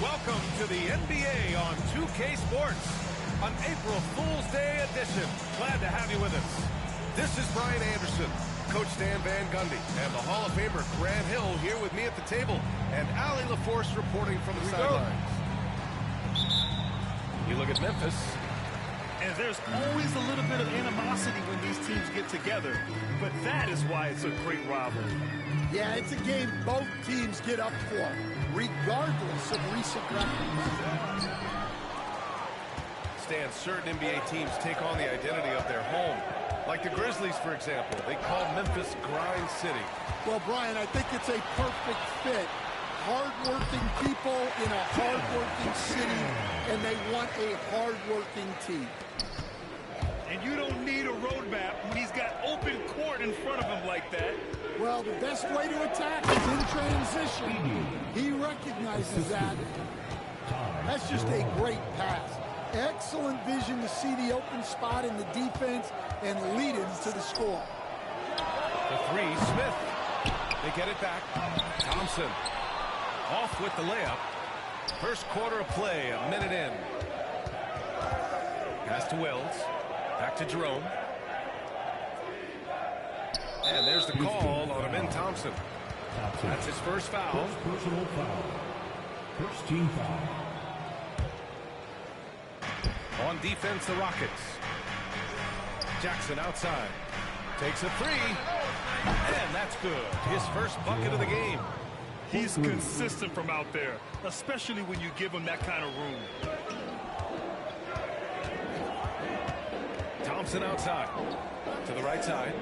Welcome to the NBA on 2K Sports, an April Fool's Day edition. Glad to have you with us. This is Brian Anderson, Coach Dan Van Gundy, and the Hall of Famer Grant Hill here with me at the table, and Allie LaForce reporting from the sidelines. You look at Memphis. And there's always a little bit of animosity when these teams get together, but that is why it's a great rivalry. Yeah, it's a game both teams get up for, regardless of recent records. Stan, certain NBA teams take on the identity of their home. Like the Grizzlies, for example. They call Memphis Grind City. Well, Brian, I think it's a perfect fit. Hard-working people in a hard-working city, and they want a hard-working team. And you don't need a roadmap when he's got open court in front of him like that. Well, the best way to attack is in transition. He recognizes that. That's just a great pass. Excellent vision to see the open spot in the defense and lead him to the score. The three, Smith. They get it back. Thompson off with the layup. First quarter of play, a minute in. Pass to Wells. Back to Jerome. And there's the call on Amin Thompson. That's his first foul. Personal foul. First team foul. On defense, the Rockets. Jackson outside. Takes a three. And that's good. His first bucket of the game. He's consistent from out there, especially when you give him that kind of room. Thompson outside. To the right side.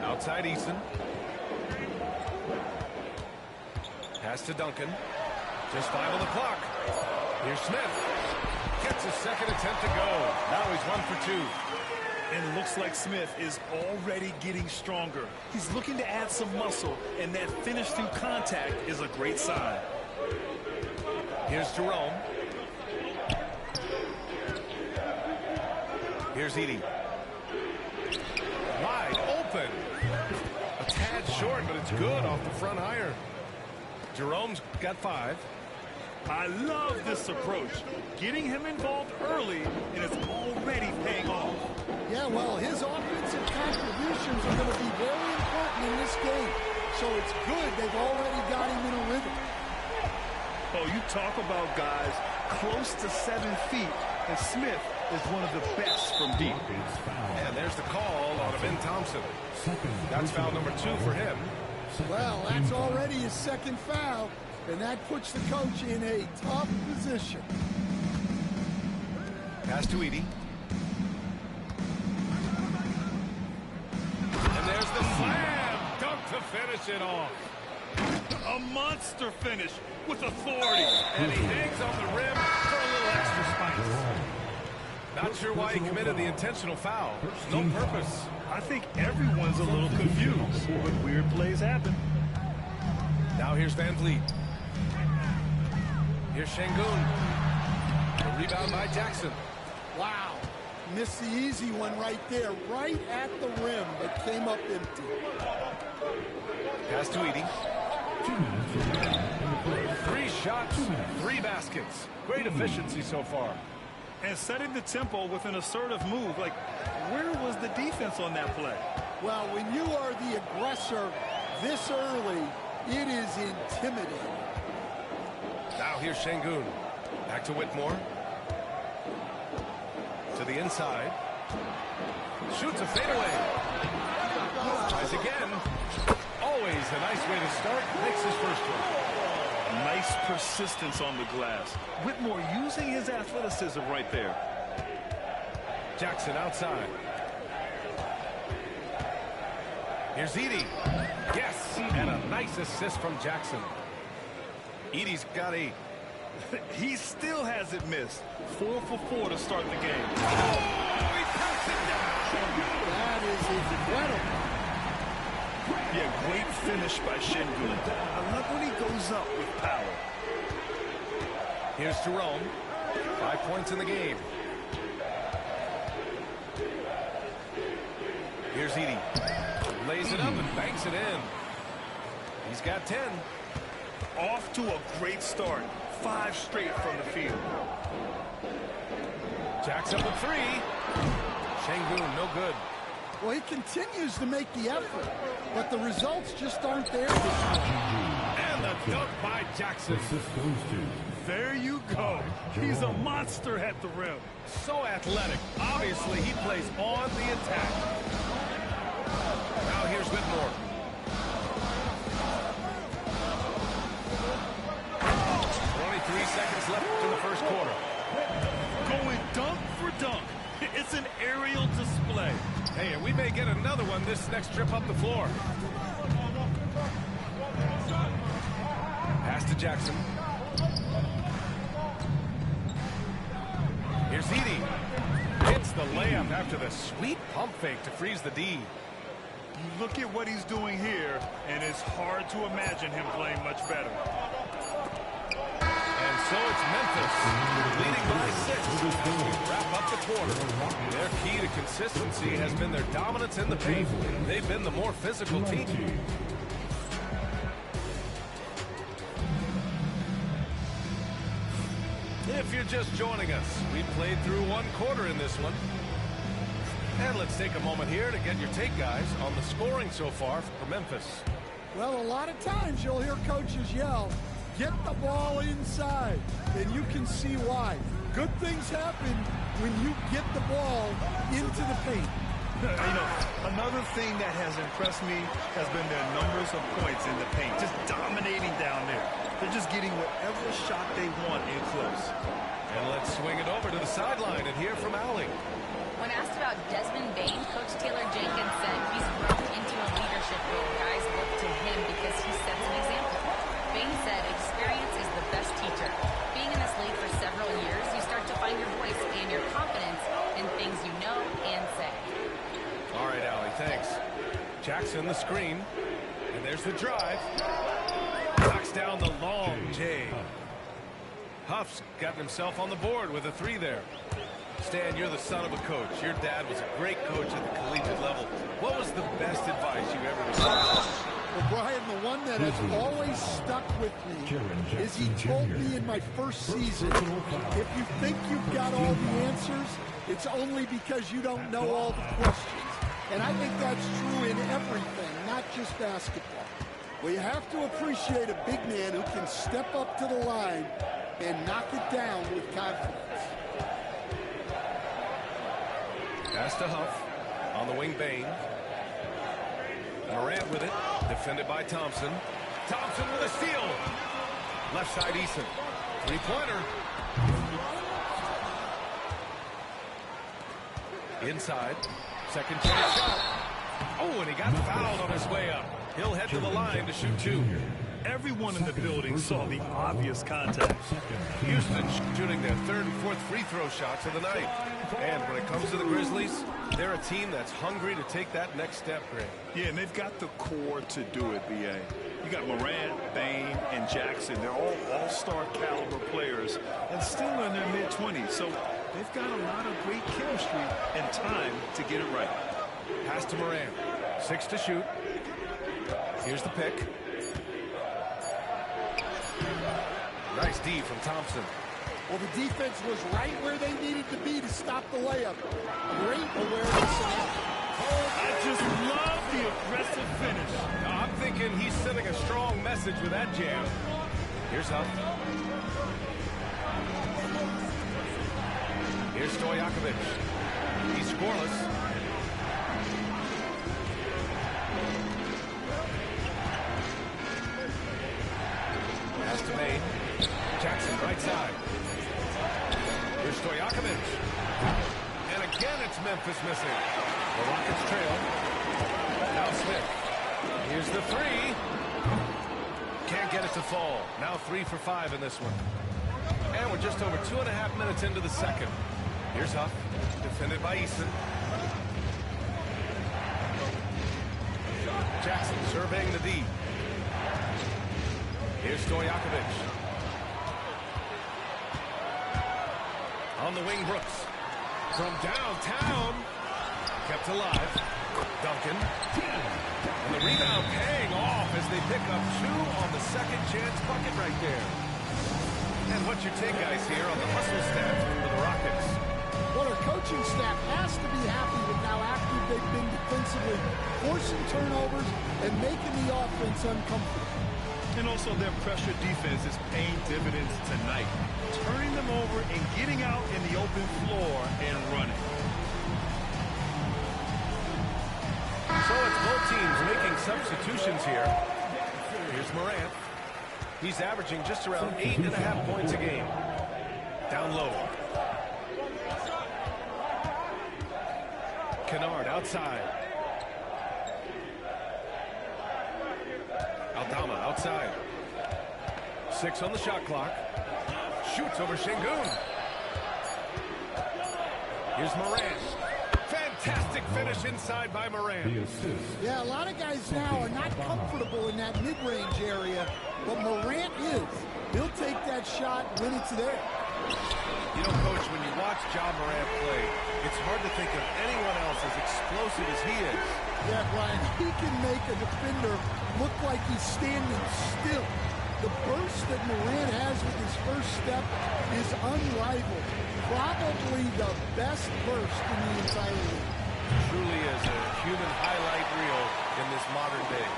Outside Eason. Pass to Duncan. Just 5 on the clock. Here's Smith. Gets his second attempt to go. Now he's 1 for 2. And it looks like Smith is already getting stronger. He's looking to add some muscle, and that finish through contact is a great sign. Here's Jerome. Here's Edey. Wide open. A tad short, but it's good off the front iron. Jerome's got 5. I love this approach. Getting him involved early, and it's already paying off. Yeah, well, his offensive contributions are going to be very important So it's good they've already got him in a rhythm. Oh, you talk about guys close to 7 feet, and Smith is one of the best from deep. And there's the call on Ben Thompson. That's foul number 2 for him. Well, that's already his second foul, and that puts the coach in a tough position. Pass to Edey. And there's the slam dunk to finish it off. A monster finish with authority. And he hangs on the rim for a little extra spice. Not sure why he committed the intentional foul. No purpose. I think everyone's a little confused, but weird plays happen. Now here's Van Vliet. Here's Şengün. The rebound by Jackson. Wow. Missed the easy one right there, right at the rim, but came up empty. Pass to Edey. 3 shots, 3 baskets. Great efficiency so far. And setting the tempo with an assertive move. Like, where was the defense on that play? Well, when you are the aggressor this early, it is intimidating. Now here's Şengün. Back to Whitmore. To the inside. Shoots a fadeaway. Tries again. Always a nice way to start. Makes his first one. Nice persistence on the glass. Whitmore using his athleticism right there. Jackson outside. Here's Edey. Yes, and a nice assist from Jackson. Edey's got a... He still hasn't missed. 4 for 4 to start the game. Oh, he puts it down. That is incredible. Yeah, great finish by Şengün. I love when he goes up with power. Here's Jerome. 5 points in the game. Here's Edey. Lays it up and banks it in. He's got 10. Off to a great start. 5 straight from the field. Jackson with 3. Şengün, no good. Well, he continues to make the effort, but the results just aren't there this time. And the dunk by Jackson. There you go. He's a monster at the rim. So athletic. Obviously, he plays on the attack. Now here's Whitmore. 23 seconds left in the first quarter. Going dunk for dunk. It's an aerial display. Hey, and we may get another one this next trip up the floor. Pass to Jackson. Here's Edey. Hits the layup after the sweet pump fake to freeze the D. You look at what he's doing here, and it's hard to imagine him playing much better. And so it's Memphis, leading by 6 as we wrap up the quarter. Their key to consistency has been their dominance in the paint. They've been the more physical team. If you're just joining us, we've played through 1 quarter in this one. And let's take a moment here to get your take, guys, on the scoring so far for Memphis. Well, a lot of times you'll hear coaches yell, get the ball inside, and you can see why. Good things happen when you get the ball into the paint. You know, another thing that has impressed me has been their numbers of points in the paint, just dominating down there. They're just getting whatever shot they want in close. And let's swing it over to the sideline and hear from Allie. When asked about Desmond Bane, Coach Taylor Jenkins said he's grown into a leadership role. Guys look to him because he sets an example. Bane said experience is the best teacher. Being in this league for several years, you start to find your voice and your confidence in things you know and say. All right, Allie, thanks. Jackson, the screen. And there's the drive. Knocks down the long J. Huff's gotten himself on the board with a 3 there. Stan, you're the son of a coach. Your dad was a great coach at the collegiate level. What was the best advice you ever received? Well, Brian, the one that has always stuck with me is he told me in my first season, if you think you've got all the answers, it's only because you don't know all the questions. And I think that's true in everything, not just basketball. Well, you have to appreciate a big man who can step up to the line and knock it down with confidence. Pass to Huff. On the wing, Bane. Morant with it. Defended by Thompson. Thompson with a steal. Left side, Eason. Three-pointer. Inside. Second chance shot. Oh, and he got fouled on his way up. He'll head to the line to shoot two. Everyone in the building saw the obvious contact. Houston shooting their third and fourth free throw shots of the night. And when it comes to the Grizzlies, they're a team that's hungry to take that next step, Greg. Yeah, and they've got the core to do it, B.A. You got Morant, Bane, and Jackson. They're all all-star caliber players and still in their mid-20s. So they've got a lot of great chemistry and time to get it right. Pass to Morant. 6 to shoot. Here's the pick. Nice D from Thompson. Well, the defense was right where they needed to be to stop the layup. Great awareness. I just love the aggressive finish. I'm thinking he's sending a strong message with that jam. Here's Huff. Here's Stojakovic. He's scoreless. Pass to Bane. Jackson, right side. Here's Stojakovic. And again, it's Memphis missing. The Rockets trail. Now Smith. Here's the three. Can't get it to fall. Now 3 for 5 in this one. And we're just over 2.5 minutes into the second. Here's Huff. Defended by Eason. Jackson surveying the D. Here's Stojakovic. On the wing, Brooks. From downtown. Kept alive. Duncan. And the rebound paying off as they pick up 2 on the second chance bucket right there. And what's your take, guys, here on the hustle stats for the Rockets? Well, our coaching staff has to be happy with how active they've been defensively, forcing turnovers and making the offense uncomfortable. And also their pressure defense is paying dividends tonight, turning them over and getting out in the open floor and running. So it's both teams making substitutions here. Here's Morant. He's averaging just around 8.5 points a game. Down low. Kennard outside. Aldama outside. 6 on the shot clock. Shoots over Şengün. Here's Morant. Fantastic finish inside by Morant. Yeah, a lot of guys now are not comfortable in that mid-range area, but Morant is. He'll take that shot when it's there. You know, Coach, when you watch Ja Morant play, it's hard to think of anyone else as explosive as he is. Yeah, Brian, he can make a defender look like he's standing still. The burst that Morant has with his first step is unrivaled. Probably the best burst in the entire league. Truly is a human highlight reel in this modern day.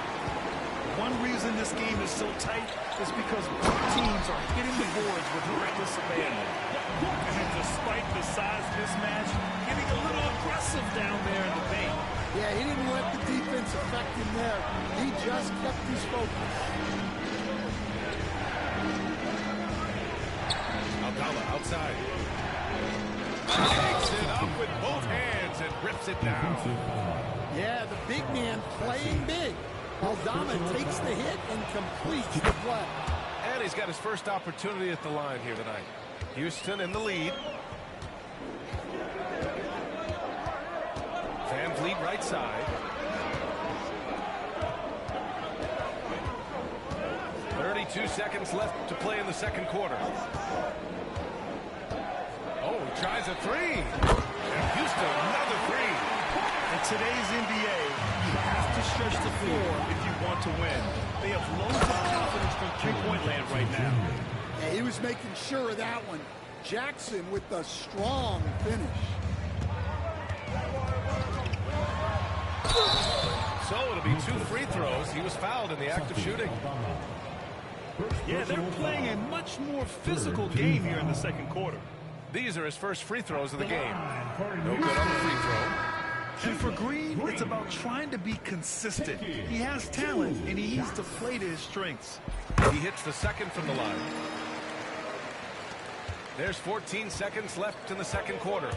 One reason this game is so tight is because both teams are hitting the boards with reckless abandon. And despite the size mismatch, getting a little aggressive down there in the paint. Yeah, he didn't let the defense affect him there. He just kept his focus. Aldama outside. Takes it up with both hands and rips it down. Yeah, the big man playing big. Aldama takes the hit and completes the play. And he's got his first opportunity at the line here tonight. Houston in the lead. Van Vliet right side. 32 seconds left to play in the second quarter. Oh, he tries a three. And Houston, another three. In today's NBA, you have to stretch the floor if you want to win. They have loads of confidence from three-point land right now. Yeah, he was making sure of that one. Jackson with the strong finish. So it'll be be 2 free throws. He was fouled in the act of shooting. Yeah, they're playing a much more physical game here in the second quarter. These are his first free throws of the game. No good on the free throw. And for Green, it's about trying to be consistent. He has talent, and he needs to play to his strengths. He hits the second from the line. There's 14 seconds left in the second quarter.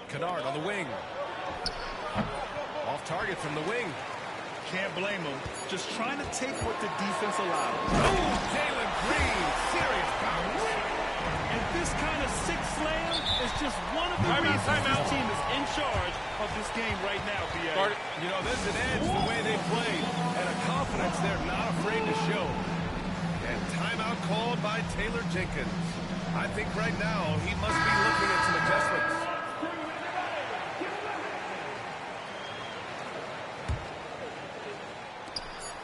Kennard on the wing. Off target from the wing. Can't blame him. Just trying to take what the defense allows. Oh, Jalen Green. Serious bounce. And this kind of sick slam is just one of the reasons this team is in charge of this game right now, B.A. You know, there's an edge the way they play, and a confidence they're not afraid to show. And timeout called by Taylor Jenkins. I think right now he must be looking at some adjustments.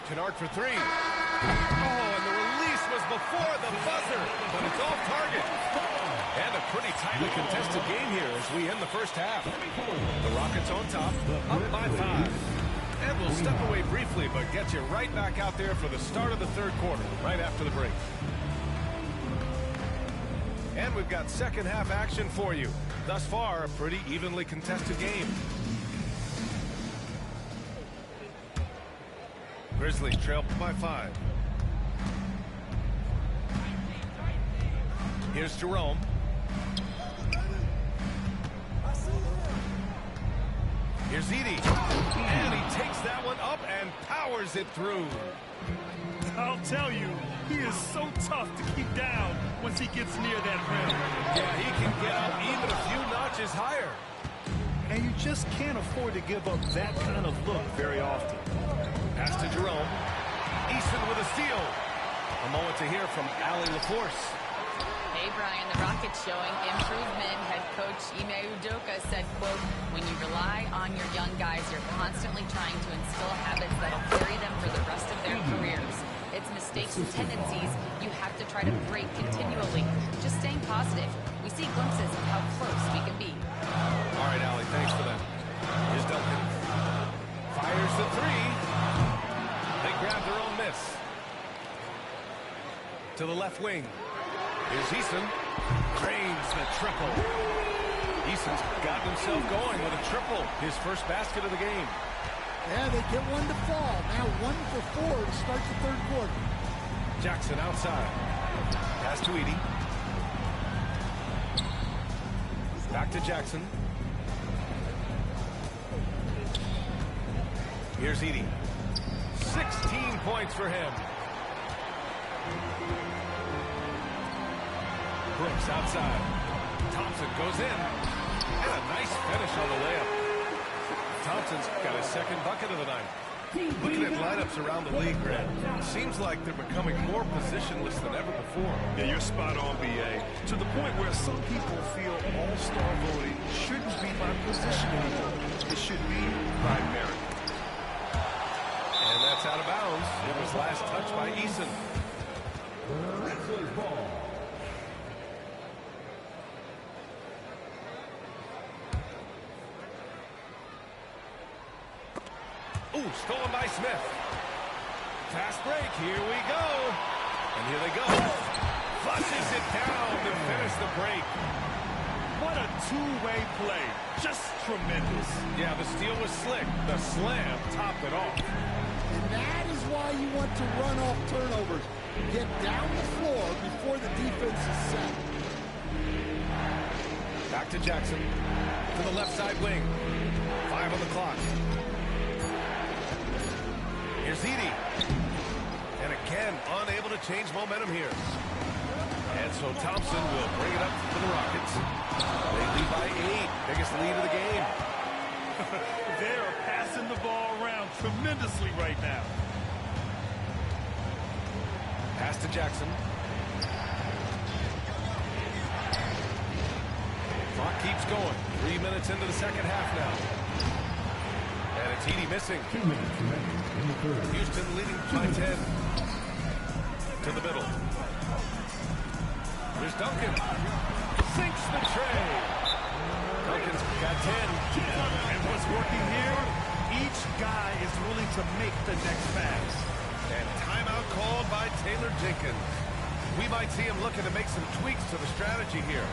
Kennard for 3. Oh, and the release was before the buzzer, but it's off target. And a pretty tightly contested game here as we end the first half. The Rockets on top, up by 5. And we'll step away briefly, but get you right back out there for the start of the third quarter, right after the break. And we've got second half action for you. Thus far, a pretty evenly contested game. Grizzlies trail by 5. Here's Jerome. Here's Edey. And he takes that one up and powers it through. I'll tell you, he is so tough to keep down once he gets near that rim. Yeah, he can get up even a few notches higher. And you just can't afford to give up that kind of look very often. Pass to Jerome. Easton with a steal. A moment to hear from Allie LaForce. Hey, Brian, the Rockets showing improvement. Head coach Ime Udoka said, quote, when you rely on your young guys, you're constantly trying to instill habits that'll carry them for the rest of their careers. It's mistakes and tendencies you have to try to break continually. Just staying positive. We see glimpses of how close we can be. All right, Allie, thanks for that. Here's Duncan. Fires the 3. They grab their own miss. To the left wing. Here's Easton. Drains the triple. Easton's got himself going with a triple. His first basket of the game. Yeah, they get one to fall. Now 1 for 4 to start the third quarter. Jackson outside. Pass to Edey. Back to Jackson. Here's Edey. 16 points for him. Brooks outside. Thompson goes in. And a nice finish on the layup. Thompson's got his second bucket of the night. Looking at lineups around the league, Grant, it seems like they're becoming more positionless than ever before. Yeah, you're spot on, B.A. To the point where some people feel all-star voting shouldn't be by position anymore. It should be by merit. And that's out of bounds. It was last touched by Eason. Ooh, stolen by Smith. Fast break. Here we go. And here they go. Flushes it down to finish the break. What a two-way play. Just tremendous. Yeah, the steal was slick. The slam topped it off. And that is why you want to run off turnovers. Get down the floor before the defense is set. Back to Jackson. To the left side wing. 5 on the clock. Here's Edey. And again, unable to change momentum here. And so Thompson will bring it up for the Rockets. They lead by 8. Biggest lead of the game. They are passing the ball around tremendously right now. Pass to Jackson. Clock keeps going. 3 minutes into the second half now. And it's Edey missing. 2 minutes remaining in the third. Houston leading by 10. To the middle. Here's Duncan. Sinks the tray. Duncan's got 10. And what's working here, Each guy is willing to make the next pass. And timeout called by Taylor Jenkins. We might see him looking to make some tweaks to the strategy here.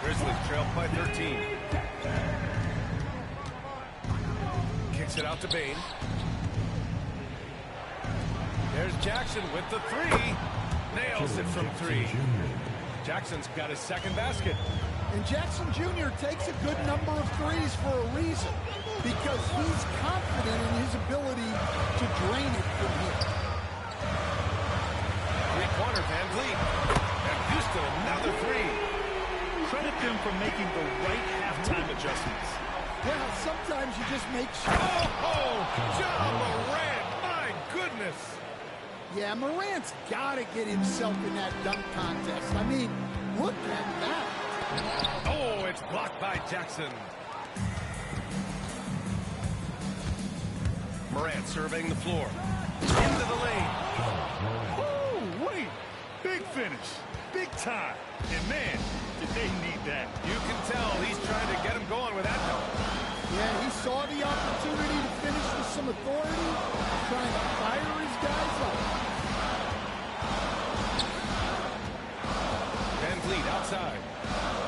Grizzlies trail by 13. Kicks it out to Bane. There's Jackson with the three. Nails it from three. Jackson's got his second basket. And Jackson Jr. takes a good number of threes for a reason, because he's confident in his ability to drain it from here. Three-pointer, Van Vliet. And Houston, another three. Credit them for making the right halftime adjustments. Well, sometimes you just make sure. Oh, John Morant, my goodness. Yeah, Morant's got to get himself in that dunk contest. I mean, look at that. Oh, it's blocked by Jackson. Morant surveying the floor. Into the lane. Oh, wait. Big finish. Big time. And, man, did they need that. You can tell he's trying to get him going with that dunk. Yeah, he saw the opportunity to finish with some authority, trying to fire his guys up. Van Vliet outside.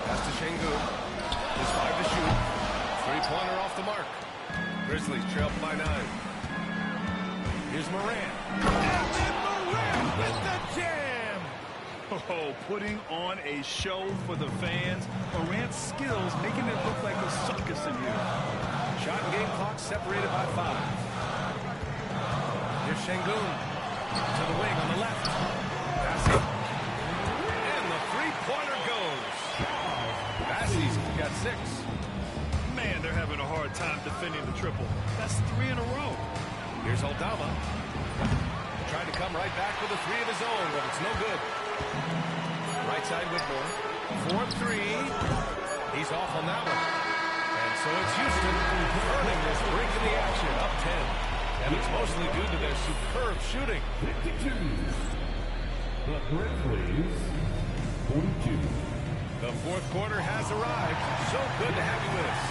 Pass to Şengün. There's 5 to shoot. Three-pointer off the mark. Grizzlies trail by 9. Here's Morant. And then Morant with the jam. Oh, putting on a show for the fans. Morant's skills making it look like a circus in here. Shot and game clock separated by 5. Here's Şengün. To the wing on the left. Passing. And the three-pointer goes. Bassey's got 6. Man, they're having a hard time defending the triple. That's 3 in a row. Here's Aldama. Trying to come right back with a 3 of his own, but it's no good. Right side Whitmore. 4-3. He's off on that one. And so it's Houston earning this break in the action, up 10. And it's mostly due to their superb shooting. 52. The Grizzlies, 42. The fourth quarter has arrived. So good to have you with us.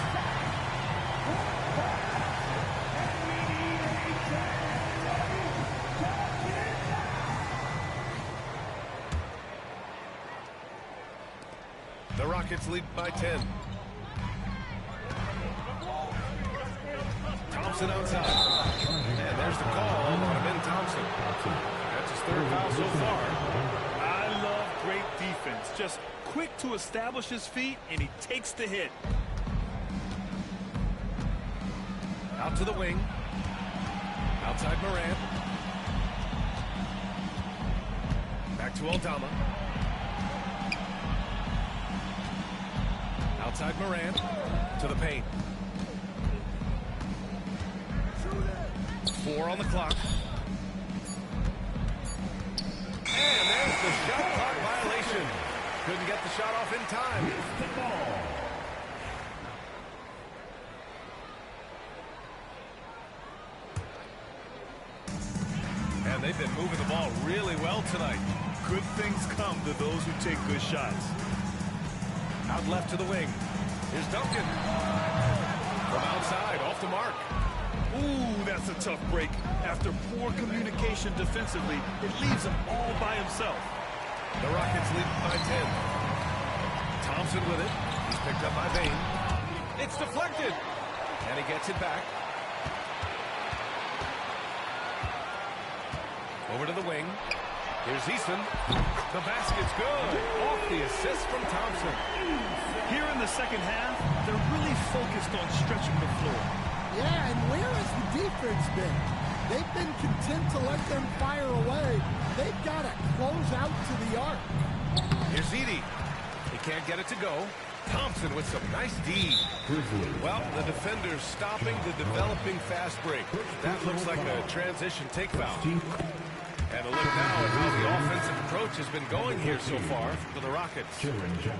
The Rockets lead by 10. Thompson outside. And there's the call on Ben Thompson. That's his 3rd foul so far. I love great defense. Just quick to establish his feet, and he takes the hit. Out to the wing. Outside Morant. Back to Aldama. Outside Morant. To the paint. 4 on the clock. And there's the shot clock violation. Couldn't get the shot off in time. And they've been moving the ball really well tonight. Good things come to those who take good shots. Out left to the wing. Here's Duncan. From outside, off the mark. Ooh, that's a tough break. After poor communication defensively, it leaves him all by himself. The Rockets lead by 10. Thompson with it. He's picked up by Bane. It's deflected. And he gets it back. Over to the wing. Here's Eason. The basket's good. Off the assist from Thompson. Here in the second half, they're really focused on stretching the floor. Yeah, and where has the defense been? They've been content to let them fire away. They've got to close out to the arc. Here's Edey. He can't get it to go. Thompson with some nice D. Well, the defender's stopping the developing fast break. That looks like a transition take foul. And a look now at how the offensive approach has been going here so far for the Rockets.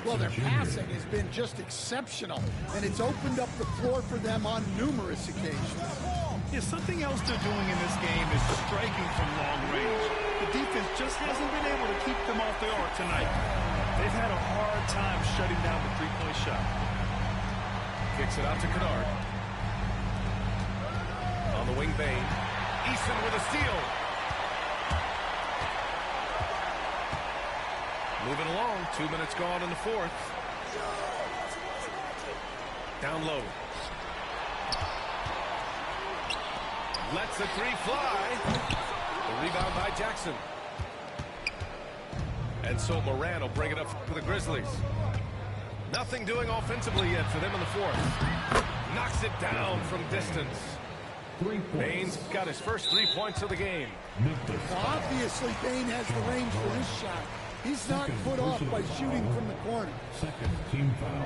Well, their passing has been just exceptional, and it's opened up the floor for them on numerous occasions. Yeah, something else they're doing in this game is striking from long range. The defense just hasn't been able to keep them off the arc tonight. They've had a hard time shutting down the three-point shot. Kicks it out to Kennard. On the wing, Bane. Easton with a steal. Moving along. 2 minutes gone in the fourth. Down low. Lets the three fly. The rebound by Jackson. And so Moran will bring it up for the Grizzlies. Nothing doing offensively yet for them in the fourth. Knocks it down from distance. Bane's got his first 3 points of the game. Well, obviously, Bane has the range for his shot. He's not put off by shooting from the corner. Second team foul.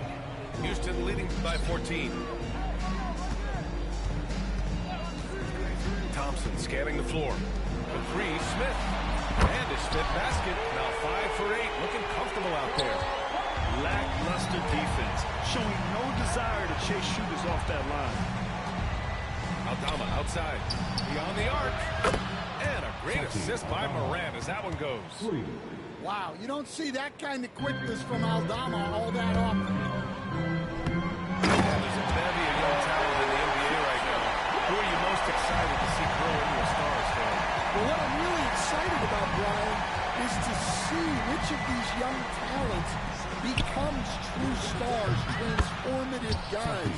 Houston leading by 14. Thompson scanning the floor. The three, Smith. And his fifth basket. Now 5 for 8. Looking comfortable out there. Lackluster defense, showing no desire to chase shooters off that line. Aldama outside. Beyond the arc. And a great assist by Moran as that one goes. Wow, you don't see that kind of quickness from Aldama all that often. Yeah, there's a bevy of young talent in the NBA right now. Who are you most excited to see grow into a star, Stan? Well, what I'm really excited about, Brian, is to see which of these young talents becomes true stars, transformative guys.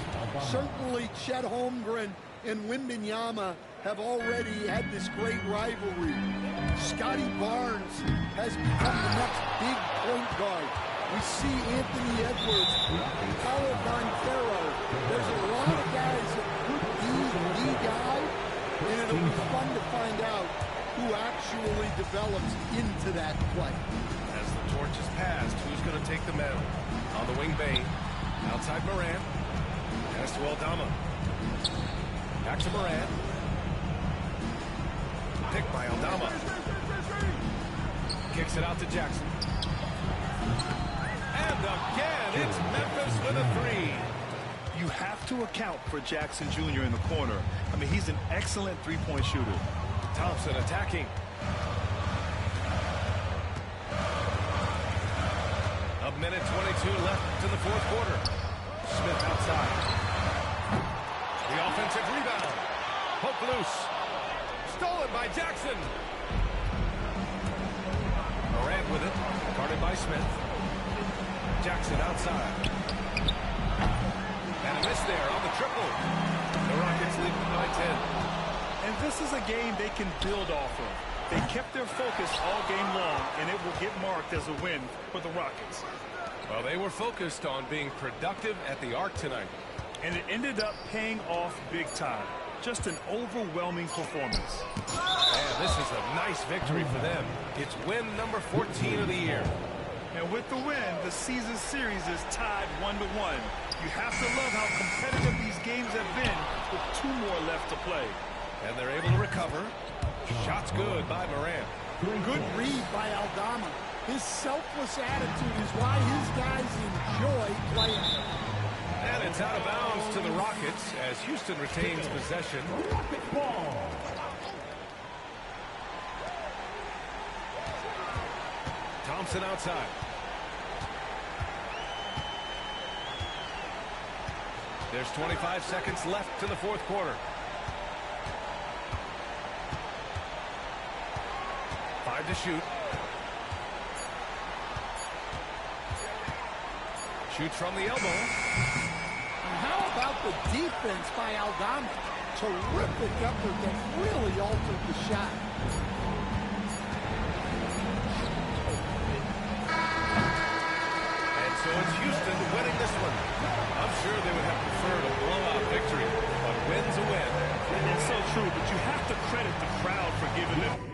Certainly Chet Holmgren and Wembanyama have already had this great rivalry. Scotty Barnes has become the next big point guard. We see Anthony Edwards, Paolo Banchero. There's a lot of guys that could be the guy, and it'll be fun to find out who actually develops into that play. As the torch is passed, who's going to take the mantle? On the wing, Bane. Outside Moran. Pass to Aldama. Back to Moran. Picked by Aldama. Kicks it out to Jackson. And again, it's Memphis with a three. You have to account for Jackson Jr. in the corner. I mean, he's an excellent three-point shooter. Thompson attacking. A minute 22 left in the fourth quarter. Smith outside. The offensive rebound. Poke loose. Stolen by Jackson. Morant with it. Guarded by Smith. Jackson outside. And a miss there on the triple. The Rockets lead by 10. And this is a game they can build off of. They kept their focus all game long, and it will get marked as a win for the Rockets. Well, they were focused on being productive at the arc tonight. And it ended up paying off big time. Just an overwhelming performance. And this is a nice victory for them. It's win number 14 of the year. And with the win, the season series is tied 1-1. You have to love how competitive these games have been with 2 more left to play. And they're able to recover. Shots good by Moran. Good read by Aldama. His selfless attitude is why his guys enjoy playing. And it's out of bounds to the Rockets as Houston retains possession. Thompson outside. There's 25 seconds left in the fourth quarter. 5 to shoot. Shoots from the elbow. And how about the defense by Aldama? Terrific effort that really altered the shot. And so it's Houston winning this one. I'm sure they would have preferred a blowout victory, but win's a win. And it's so true, but you have to credit the crowd for giving them